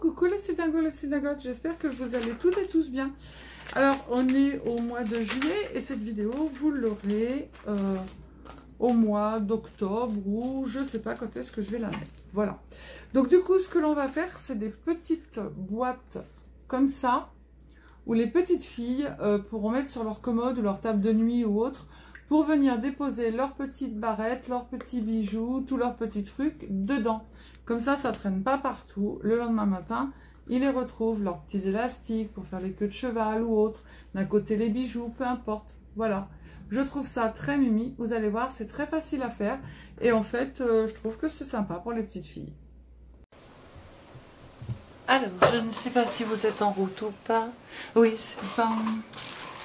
Coucou les Sidingos, les Sidagotes, j'espère que vous allez toutes et tous bien. Alors, on est au mois de juillet et cette vidéo, vous l'aurez au mois d'octobre ou je ne sais pas quand est-ce que je vais la mettre. Voilà. Donc du coup, ce que l'on va faire, c'est des petites boîtes comme ça, où les petites filles pourront mettre sur leur commode ou leur table de nuit ou autre, pour venir déposer leurs petites barrettes, leurs petits bijoux, tous leurs petits trucs dedans. Comme ça ne traîne pas partout. Le lendemain matin, ils les retrouvent, leurs petits élastiques pour faire les queues de cheval ou autre. D'un côté les bijoux, peu importe. Voilà. Je trouve ça très mimi. Vous allez voir, c'est très facile à faire. Et en fait, je trouve que c'est sympa pour les petites filles. Alors, je ne sais pas si vous êtes en route ou pas. Oui, c'est pas...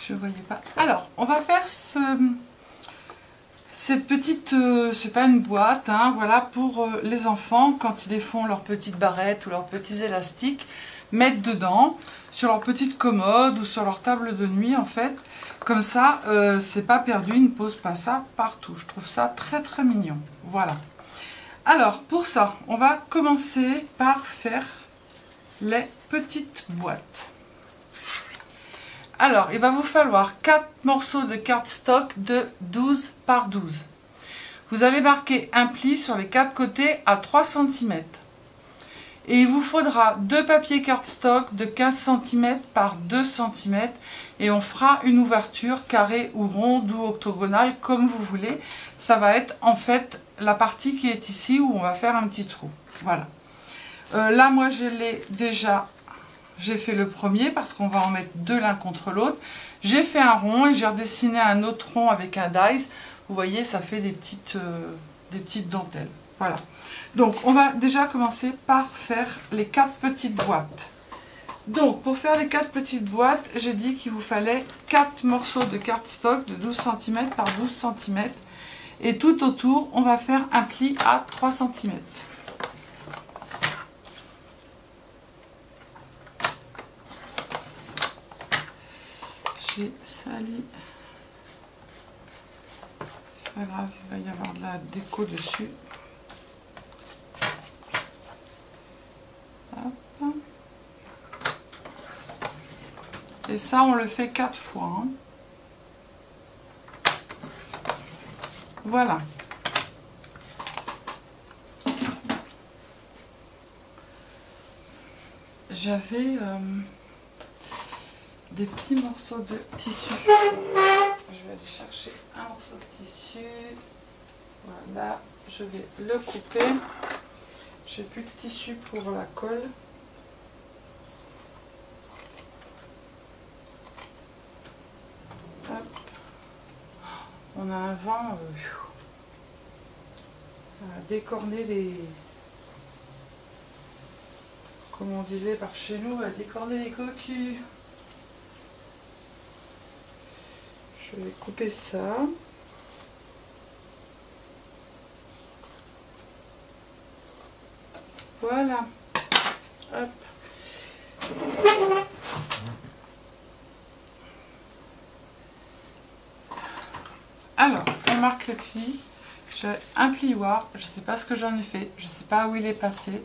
Je ne voyais pas. Alors, on va faire cette petite... c'est pas une boîte, hein, voilà, pour les enfants, quand ils font leurs petites barrettes ou leurs petits élastiques, mettre dedans, sur leur petite commode ou sur leur table de nuit, en fait. Comme ça, c'est pas perdu, ils ne posent pas ça partout. Je trouve ça très très mignon. Voilà. Alors, pour ça, on va commencer par faire les petites boîtes. Alors, il va vous falloir 4 morceaux de cardstock de 12 par 12. Vous allez marquer un pli sur les 4 côtés à 3 cm. Et il vous faudra 2 papiers cardstock de 15 cm par 2 cm. Et on fera une ouverture carrée ou ronde ou octogonale, comme vous voulez. Ça va être en fait la partie qui est ici où on va faire un petit trou. Voilà. Là, moi, je l'ai déjà... J'ai fait le premier parce qu'on va en mettre deux l'un contre l'autre. J'ai fait un rond et j'ai redessiné un autre rond avec un dies. Vous voyez, ça fait des petites dentelles. Voilà. Donc, on va déjà commencer par faire les 4 petites boîtes. Donc, pour faire les 4 petites boîtes, j'ai dit qu'il vous fallait 4 morceaux de cardstock de 12 cm par 12 cm. Et tout autour, on va faire un pli à 3 cm. J'ai sali. C'est pas grave, il va y avoir de la déco dessus. Hop. Et ça, on le fait 4 fois. Hein. Voilà. J'avais des petits morceaux de tissu. Je vais aller chercher un morceau de tissu. Voilà, je vais le couper. J'ai plus de tissu pour la colle. Hop. On a un vent à décorner les... Comme on disait par chez nous, à décorner les coquilles. Je vais couper ça. Voilà. Hop. Alors, on marque le pli. J'ai un plioir. Je ne sais pas ce que j'en ai fait. Je ne sais pas où il est passé.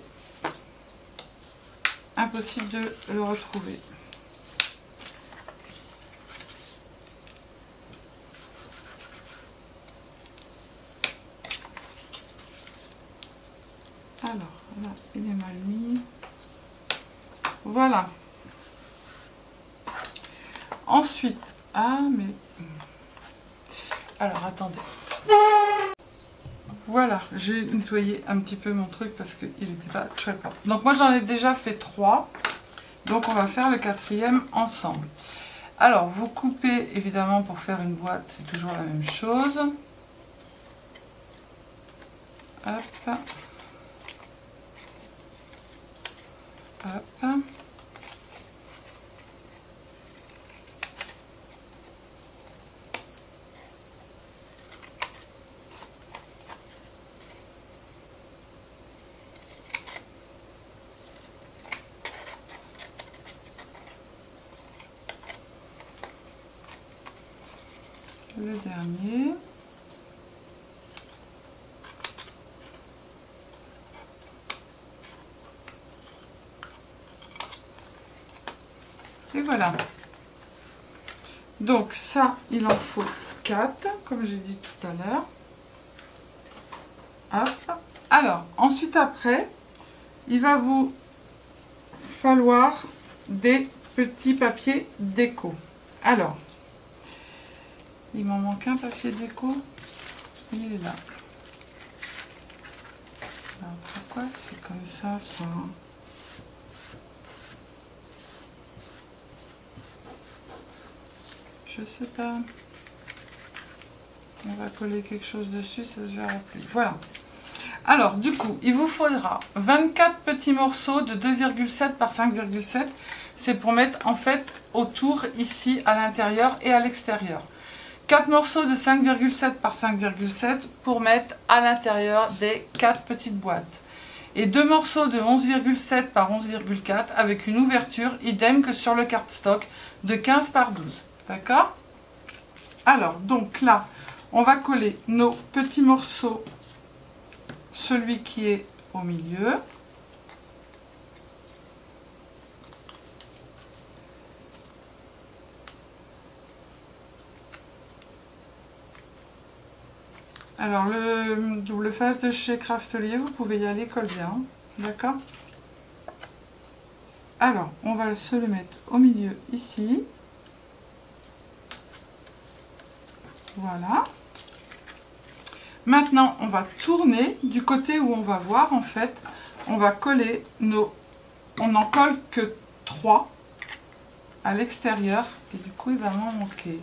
Impossible de le retrouver. Alors, là, il est mal mis. Voilà. Ensuite, ah, mais... Alors, attendez. Voilà, j'ai nettoyé un petit peu mon truc parce qu'il n'était pas très propre. Donc, moi, j'en ai déjà fait 3. Donc, on va faire le 4e ensemble. Alors, vous coupez, évidemment, pour faire une boîte, c'est toujours la même chose. Hop. Hop. Le dernier. Et voilà. Donc ça, il en faut 4, comme j'ai dit tout à l'heure. Hop. Alors, ensuite après, il va vous falloir des petits papiers déco. Alors, il m'en manque un papier déco. Il est là. Alors, pourquoi c'est comme ça, ça? Je sais pas. On va coller quelque chose dessus, ça se verra plus. Voilà. Alors, du coup, il vous faudra 24 petits morceaux de 2,7 par 5,7. C'est pour mettre en fait autour, ici, à l'intérieur et à l'extérieur. 4 morceaux de 5,7 par 5,7 pour mettre à l'intérieur des 4 petites boîtes. Et 2 morceaux de 11,7 par 11,4 avec une ouverture idem que sur le cardstock de 15 par 12. D'accord? Alors, donc là, on va coller nos petits morceaux, celui qui est au milieu. Alors, le double face de chez Craftelier, vous pouvez y aller, colle bien. D'accord? Alors, on va se le mettre au milieu ici. Voilà. Maintenant, on va tourner du côté où on va voir, en fait, on va coller nos... On n'en colle que 3 à l'extérieur. Et du coup, il va m'en manquer.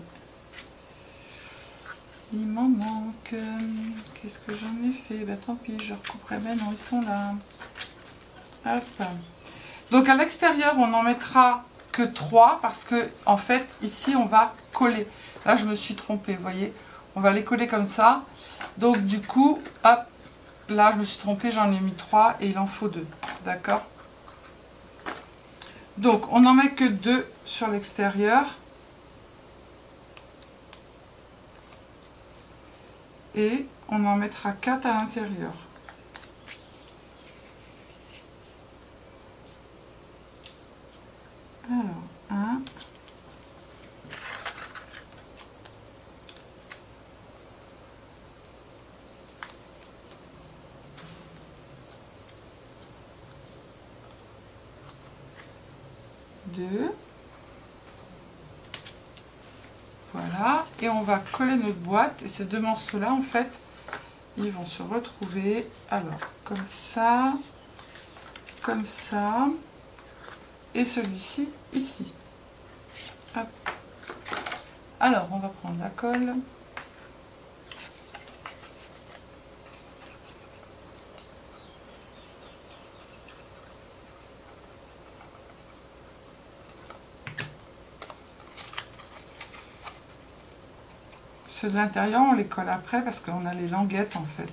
Il m'en manque. Qu'est-ce que j'en ai fait? Bah tant pis, je recouperai. Ben non, ils sont là. Hop. Donc à l'extérieur, on n'en mettra que 3 parce que, en fait, ici, on va coller. Là, je me suis trompée, vous voyez. On va les coller comme ça. Donc du coup, hop, là, je me suis trompée, j'en ai mis 3 et il en faut 2. D'accord? Donc, on n'en met que 2 sur l'extérieur. Et on en mettra 4 à l'intérieur. Alors, 1. Deux. Voilà, et on va coller notre boîte, et ces deux morceaux-là, en fait, ils vont se retrouver, alors, comme ça, et celui-ci, ici. Hop. Alors, on va prendre la colle. Ceux de l'intérieur, on les colle après parce qu'on a les languettes en fait.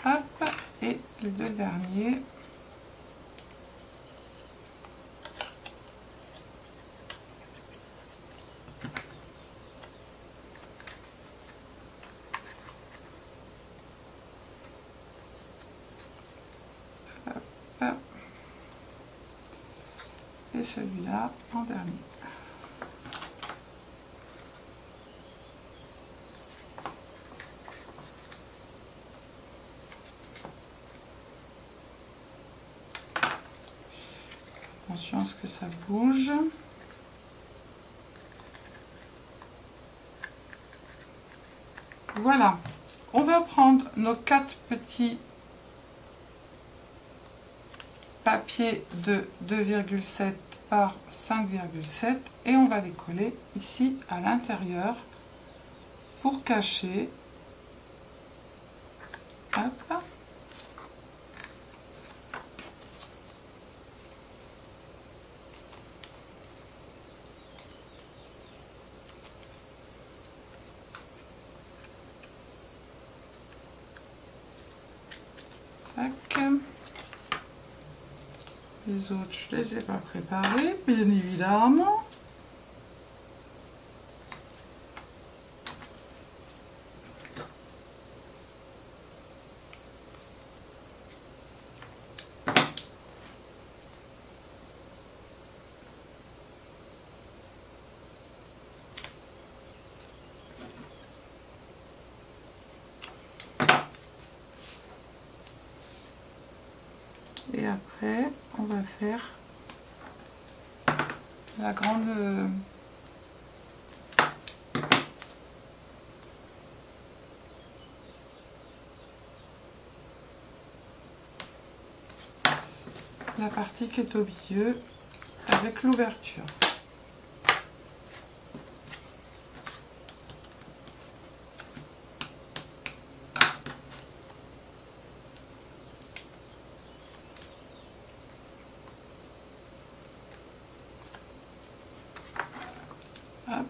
Hop, et les deux derniers. Et celui-là en dernier. Attention à ce que ça bouge. Voilà. On va prendre nos 4 petits papiers de 2,7 par 5,7 et on va les coller ici à l'intérieur pour cacher. Hop. Tac. Les autres, je ne les ai pas préparés, bien évidemment. Et après, on va faire la grande... la partie qui est au milieu avec l'ouverture. Hop.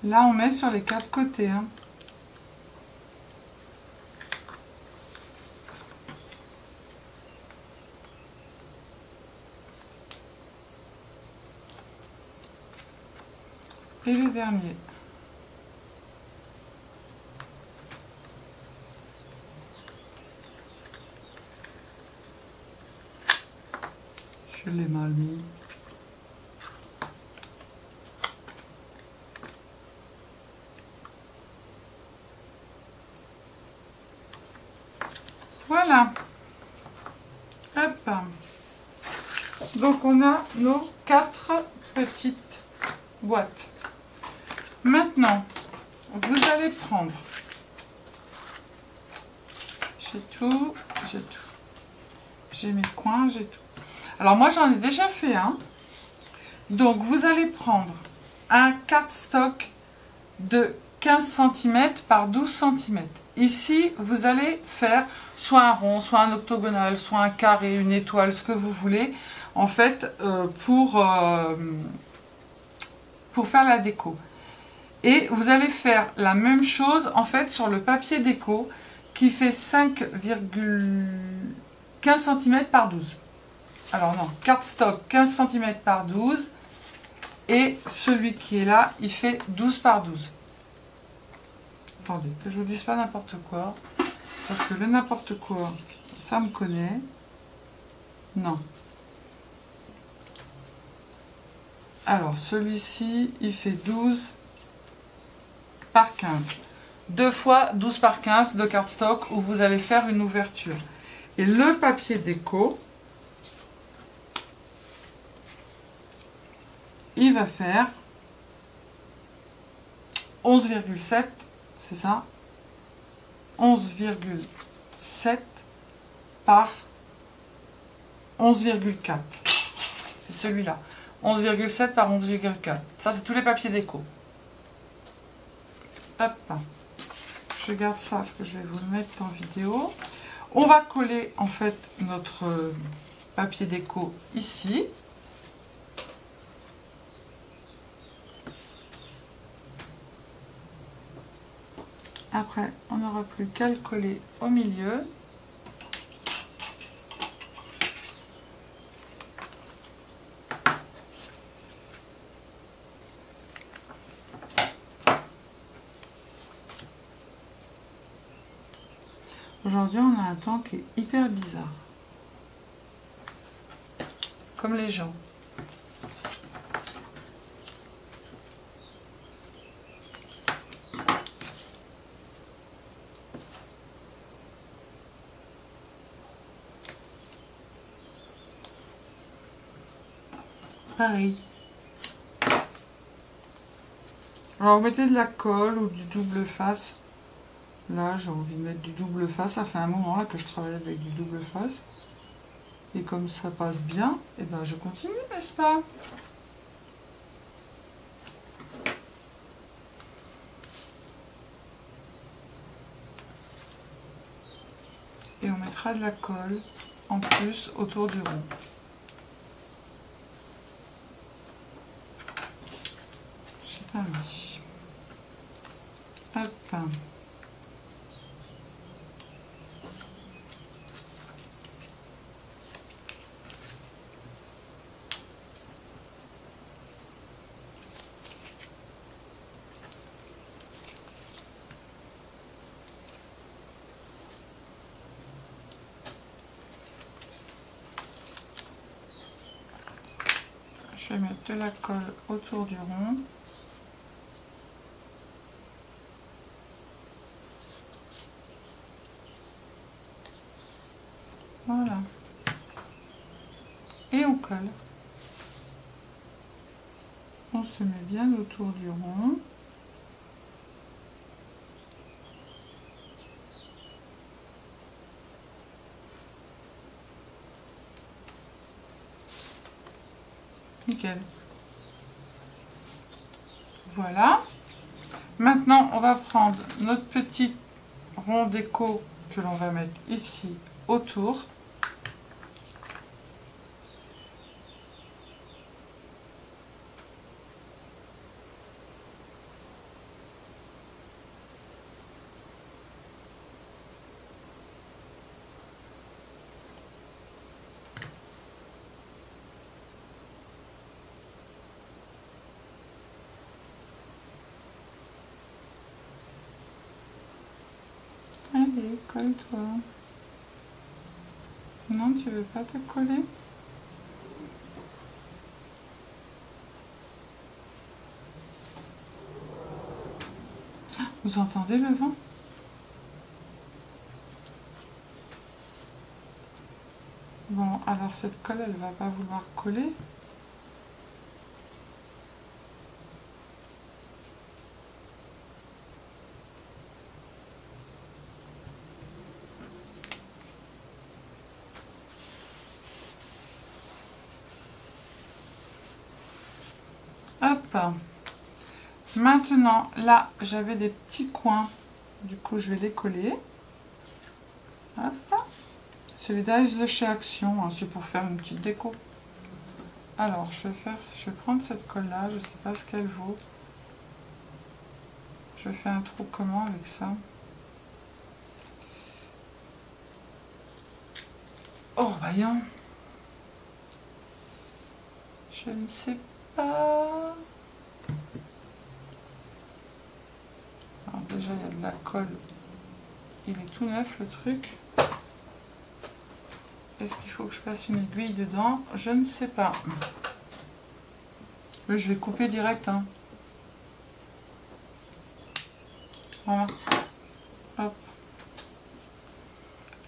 Là, on met sur les 4 côtés. Hein. Et le dernier. Je l'ai mal mis. Voilà. Hop. Donc on a nos 4 petites boîtes. Maintenant, vous allez prendre, j'ai tout, j'ai mes coins, j'ai tout. Alors moi j'en ai déjà fait un. Donc vous allez prendre un cardstock de 15 cm par 12 cm. Ici, vous allez faire soit un rond, soit un octogonal, soit un carré, une étoile, ce que vous voulez, en fait, pour faire la déco. Et vous allez faire la même chose en fait sur le papier déco qui fait 5,15 cm par 12. Alors non, cardstock 15 cm par 12 et celui qui est là, il fait 12 par 12. Attendez, que je vous dise pas n'importe quoi, parce que le n'importe quoi, ça me connaît. Non. Alors celui-ci, il fait 12 par 15. 2 fois 12 par 15 de cardstock où vous allez faire une ouverture. Et le papier déco, il va faire 11,7, c'est ça, 11,7 par 11,4. C'est celui-là. 11,7 par 11,4. Ça, c'est tous les papiers déco. Hop. Je garde ça parce que je vais vous le mettre en vidéo. On va coller en fait notre papier déco ici. Après, on n'aura plus qu'à le coller au milieu. Aujourd'hui, on a un temps qui est hyper bizarre. Comme les gens. Pareil. Alors, vous mettez de la colle ou du double face. Là, j'ai envie de mettre du double face. Ça fait un moment là que je travaille avec du double face. Et comme ça passe bien, et ben je continue, n'est-ce pas? Et on mettra de la colle en plus autour du rond. J'ai pas mis. Hop. Je vais mettre de la colle autour du rond. Voilà. Et on colle. On se met bien autour du rond. Nickel. Voilà. Maintenant, on va prendre notre petit rond déco que l'on va mettre ici autour. Allez, colle-toi. Non, tu veux pas te coller? Vous entendez le vent? Bon, alors cette colle, elle va pas vouloir coller. Hop. Maintenant, là, j'avais des petits coins. Du coup, je vais les coller. Hop. C'est les dies de chez Action. Hein, c'est pour faire une petite déco. Alors, je vais prendre cette colle-là. Je ne sais pas ce qu'elle vaut. Je fais un trou comment avec ça? Oh, voyons. Je ne sais pas. Alors déjà, il y a de la colle. Il est tout neuf, le truc. Est-ce qu'il faut que je passe une aiguille dedans? Je ne sais pas. Je vais couper direct. Hein. Voilà. Hop.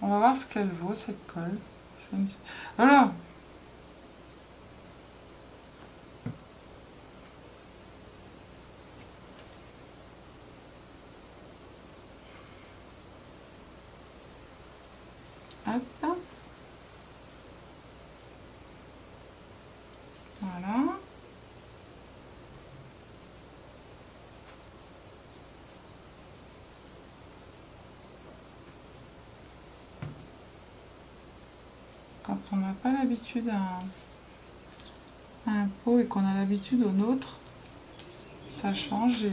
On va voir ce qu'elle vaut, cette colle. Voilà. Hop. Voilà. Quand on n'a pas l'habitude à un pot et qu'on a l'habitude au nôtre, ça change et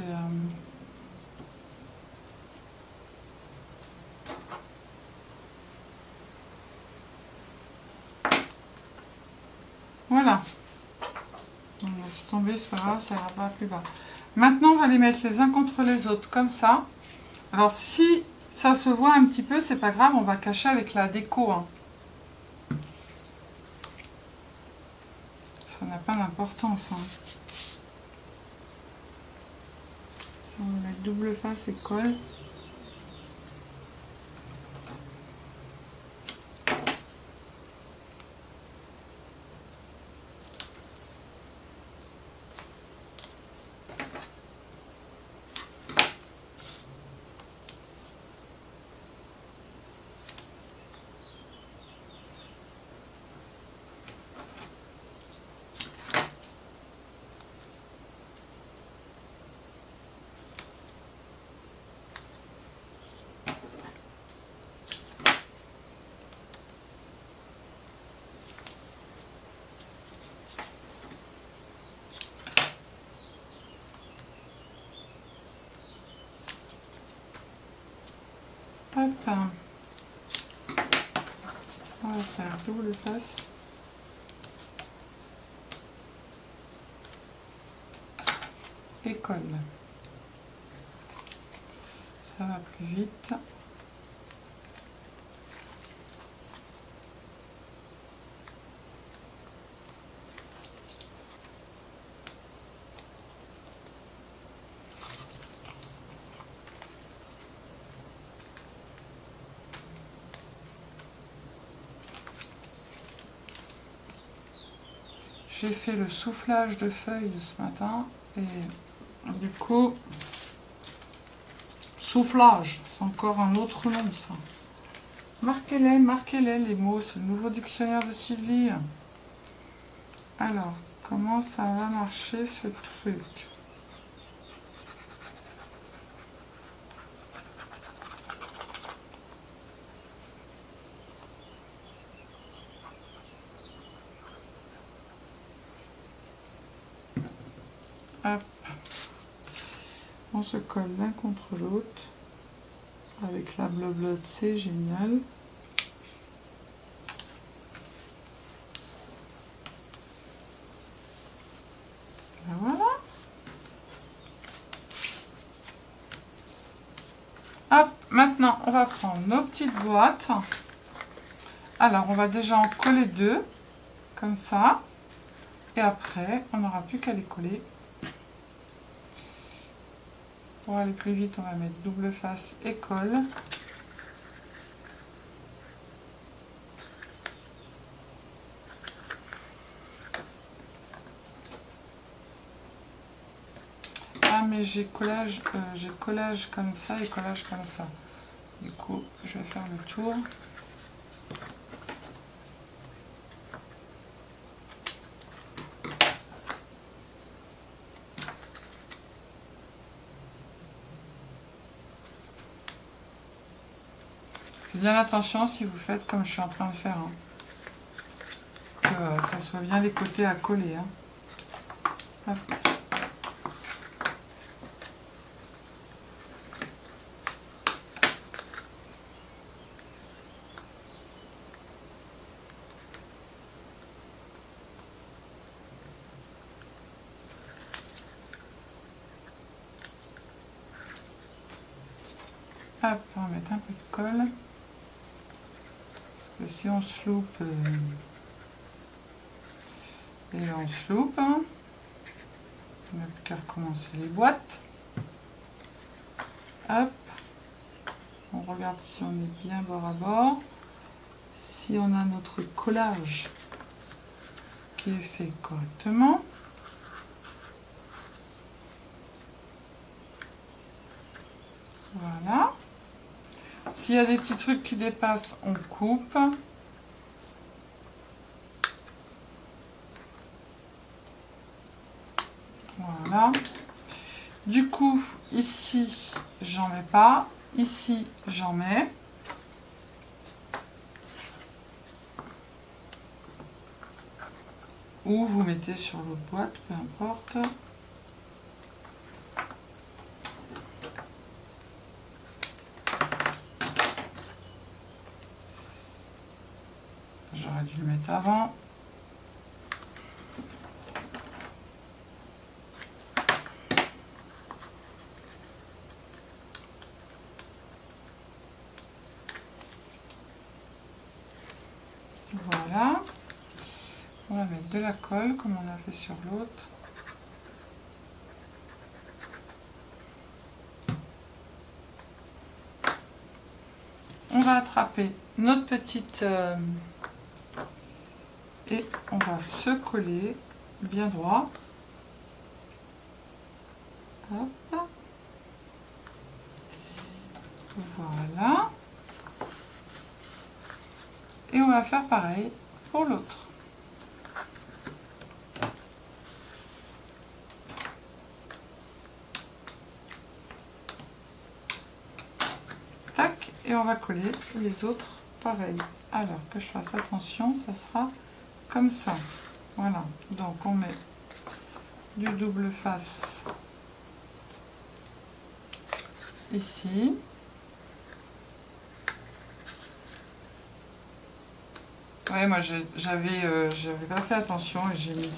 voilà. On laisse tomber, c'est pas grave, ça ira pas plus bas. Maintenant, on va les mettre les uns contre les autres, comme ça. Alors, si ça se voit un petit peu, c'est pas grave, on va cacher avec la déco. Hein. Ça n'a pas d'importance. Hein. On va mettre double face et colle. Hop. On va faire double face. Et colle. Ça va plus vite. J'ai fait le soufflage de feuilles ce matin et du coup, soufflage, c'est encore un autre nom ça. Marquez-les les mots, c'est le nouveau dictionnaire de Sylvie. Alors, comment ça va marcher ce truc? Hop. On se colle l'un contre l'autre avec la bleu-bleu, c'est génial. Et voilà. Hop, maintenant on va prendre nos petites boîtes. Alors on va déjà en coller deux, comme ça. Et après, on n'aura plus qu'à les coller. Pour aller plus vite, on va mettre double face et colle. Ah mais j'ai collage comme ça et collage comme ça. Du coup, je vais faire le tour. Faites bien attention si vous faites comme je suis en train de faire. Hein. Que ça soit bien les côtés à coller. Hein. Hop. Hop, on va mettre un peu de colle. Parce que si on se loupe, et on se loupe, hein, on n'a plus qu'à recommencer les boîtes. Hop, on regarde si on est bien bord à bord. Si on a notre collage qui est fait correctement. Voilà. S'il y a des petits trucs qui dépassent, on coupe. Voilà. Du coup, ici, j'en mets pas. Ici, j'en mets. Ou vous mettez sur l'autre boîte, peu importe. J'aurais dû le mettre avant. Voilà. On va mettre de la colle comme on a fait sur l'autre. On va attraper notre petite et on va se coller bien droit. Hop. Voilà. Et on va faire pareil pour l'autre. Tac, et on va coller les autres pareil. Alors que je fasse attention, ça sera comme ça. Voilà, donc on met du double face ici. Ouais, moi j'avais pas fait attention et j'ai mis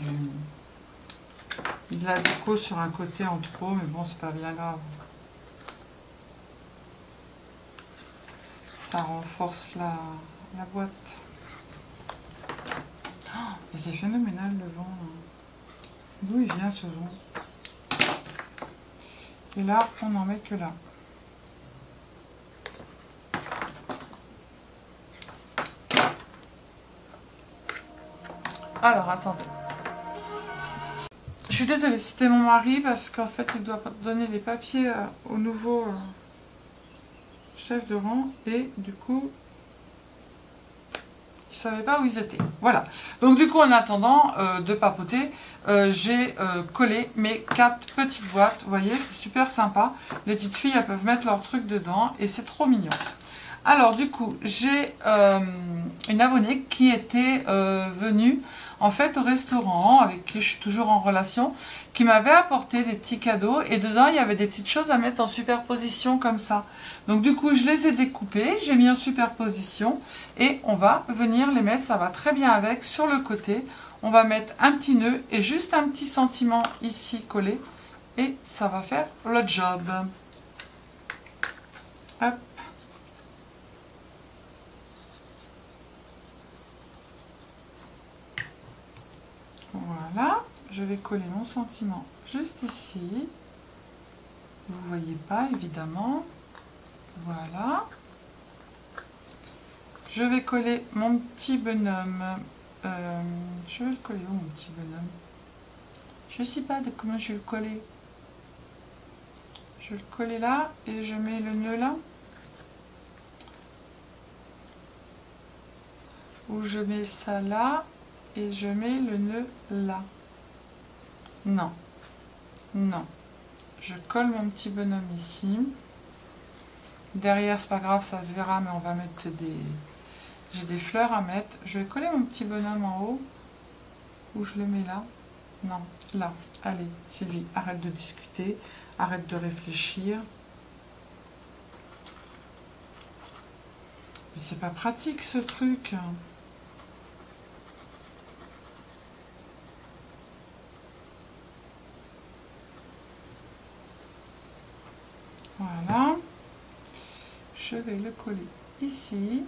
de la déco sur un côté en trop, mais bon, c'est pas bien grave. Ça renforce la boîte. Oh, mais c'est phénoménal le vent. D'où il vient ce vent? Et là, on n'en met que là. Alors, attendez. suis désolée, c'était mon mari parce qu'en fait il doit donner les papiers au nouveau chef de rang et du coup je ne savais pas où ils étaient. Voilà. Donc du coup en attendant de papoter, j'ai collé mes 4 petites boîtes. Vous voyez, c'est super sympa. Les petites filles, elles peuvent mettre leurs trucs dedans et c'est trop mignon. Alors du coup, j'ai une abonnée qui était venue en fait au restaurant, avec qui je suis toujours en relation, qui m'avait apporté des petits cadeaux et dedans il y avait des petites choses à mettre en superposition comme ça. Donc du coup je les ai découpés, j'ai mis en superposition et on va venir les mettre, ça va très bien avec, sur le côté. On va mettre un petit nœud et juste un petit sentiment ici collé et ça va faire le job. Hop. Voilà, je vais coller mon sentiment juste ici. Vous ne voyez pas évidemment. Voilà. Je vais coller mon petit bonhomme. Je vais le coller où mon petit bonhomme? Je ne sais pas de comment je vais le coller. Je vais le coller là et je mets le nœud là. Ou je mets ça là et je mets le nœud là. Non. Non. Je colle mon petit bonhomme ici. Derrière, c'est pas grave, ça se verra, mais on va mettre des... J'ai des fleurs à mettre. Je vais coller mon petit bonhomme en haut. Ou je le mets là? Non, là. Allez, Sylvie, arrête de discuter. Arrête de réfléchir. Mais c'est pas pratique, ce truc. Voilà. Je vais le coller ici.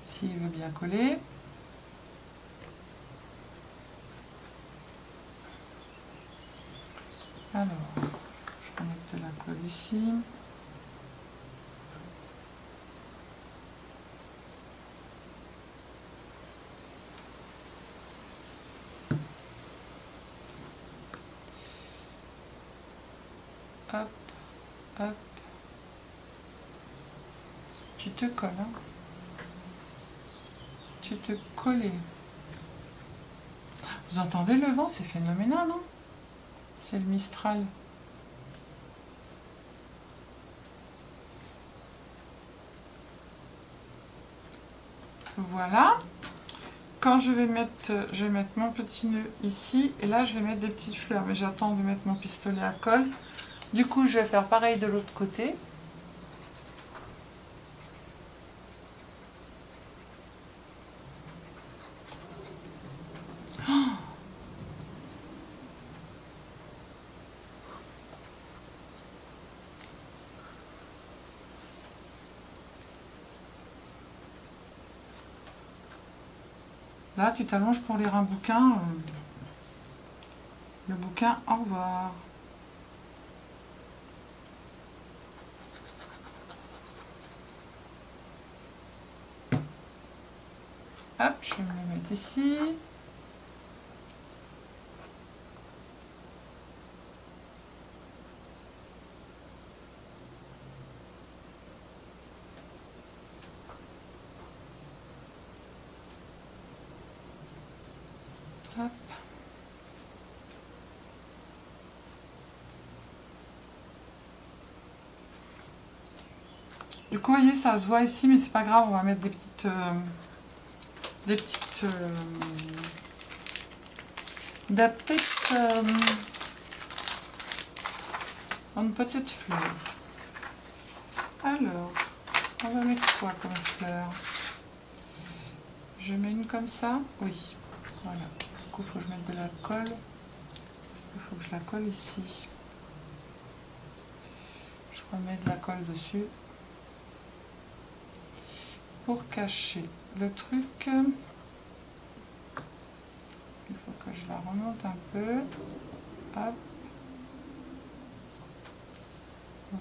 S'il veut bien coller. Alors, je vais mettre de la colle ici. Hop, hop. Tu te colles, hein. Tu te colles. Vous entendez le vent? C'est phénoménal, non? C'est le Mistral. Voilà. Quand je vais mettre mon petit nœud ici. Et là, je vais mettre des petites fleurs. Mais j'attends de mettre mon pistolet à colle. Du coup, je vais faire pareil de l'autre côté. Là, tu t'allonges pour lire un bouquin. Le bouquin, au revoir. Hop, je vais me le mettre ici. Hop. Du coup, vous voyez, ça se voit ici, mais c'est pas grave, on va mettre des petites une petite fleur. Alors, on va mettre quoi comme fleur? Je mets une comme ça. Oui, voilà. Du coup, il faut que je mette de la colle. Parce qu'il faut que je la colle ici. Je remets de la colle dessus. Pour cacher le truc, il faut que je la remonte un peu. Hop.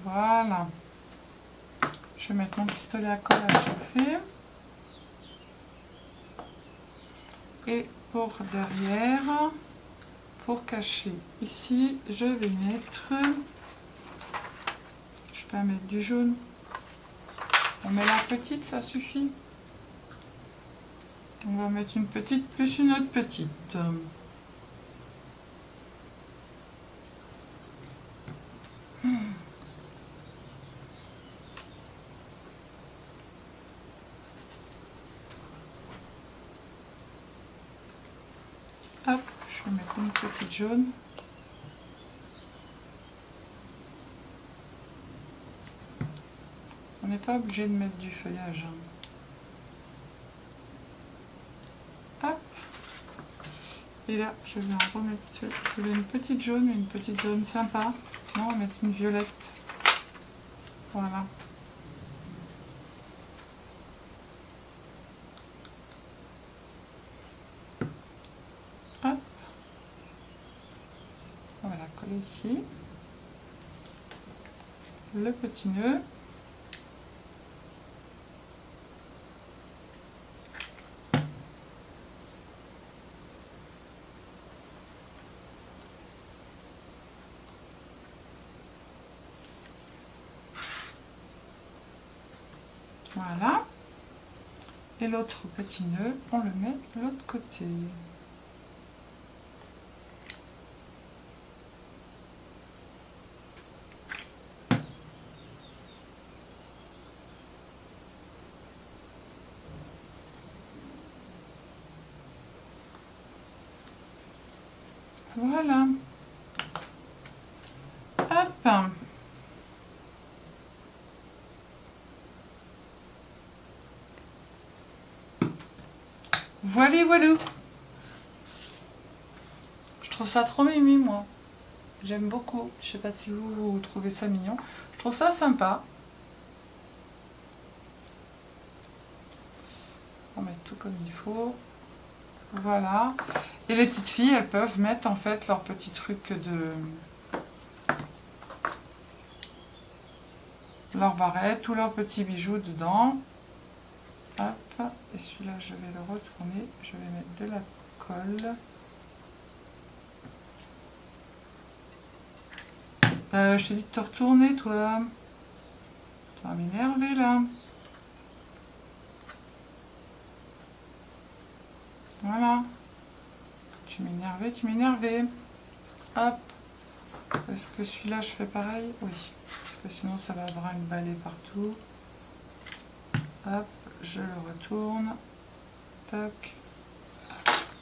Voilà. Je vais mettre mon pistolet à colle à chauffer. Et pour derrière, pour cacher ici, je vais mettre, je peux mettre du jaune. On met la petite, ça suffit. On va mettre une petite plus une autre petite. Hop, je vais mettre une petite jaune. On n'est pas obligé de mettre du feuillage. Hop. Et là, je vais en remettre, je vais une petite jaune sympa. Non, on va mettre une violette. Voilà. Hop. On va la coller ici. Le petit nœud. Voilà. Et l'autre petit nœud, on le met de l'autre côté. Voilà. Hop. Voilà, voilà. Je trouve ça trop mimi, moi. J'aime beaucoup. Je sais pas si vous trouvez ça mignon. Je trouve ça sympa. On va mettre tout comme il faut. Voilà. Et les petites filles, elles peuvent mettre en fait leur petit truc de... leur barrette ou leurs petits bijoux dedans. Hop. Et celui-là, je vais le retourner. Je vais mettre de la colle. Je t'ai dit de te retourner, toi. Tu vas m'énerver, là. Voilà. Tu m'énervais. Hop. Est-ce que celui-là, je fais pareil? Oui. Parce que sinon, ça va avoir une balai partout. Hop. Je le retourne. Tac.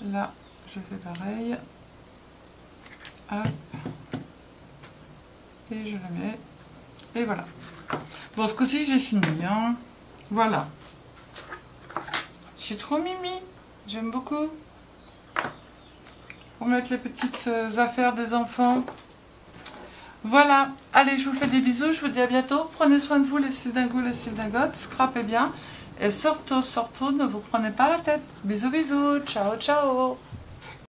Là, je fais pareil. Hop. Et je le mets. Et voilà. Bon, ce coup-ci, j'ai fini. Hein. Voilà. J'ai trop mimi. J'aime beaucoup. Pour mettre les petites affaires des enfants. Voilà. Allez, je vous fais des bisous. Je vous dis à bientôt. Prenez soin de vous, les sildingos, les sildingotes. Scrapez bien. Et surtout, ne vous prenez pas la tête. Bisous, bisous. Ciao, ciao.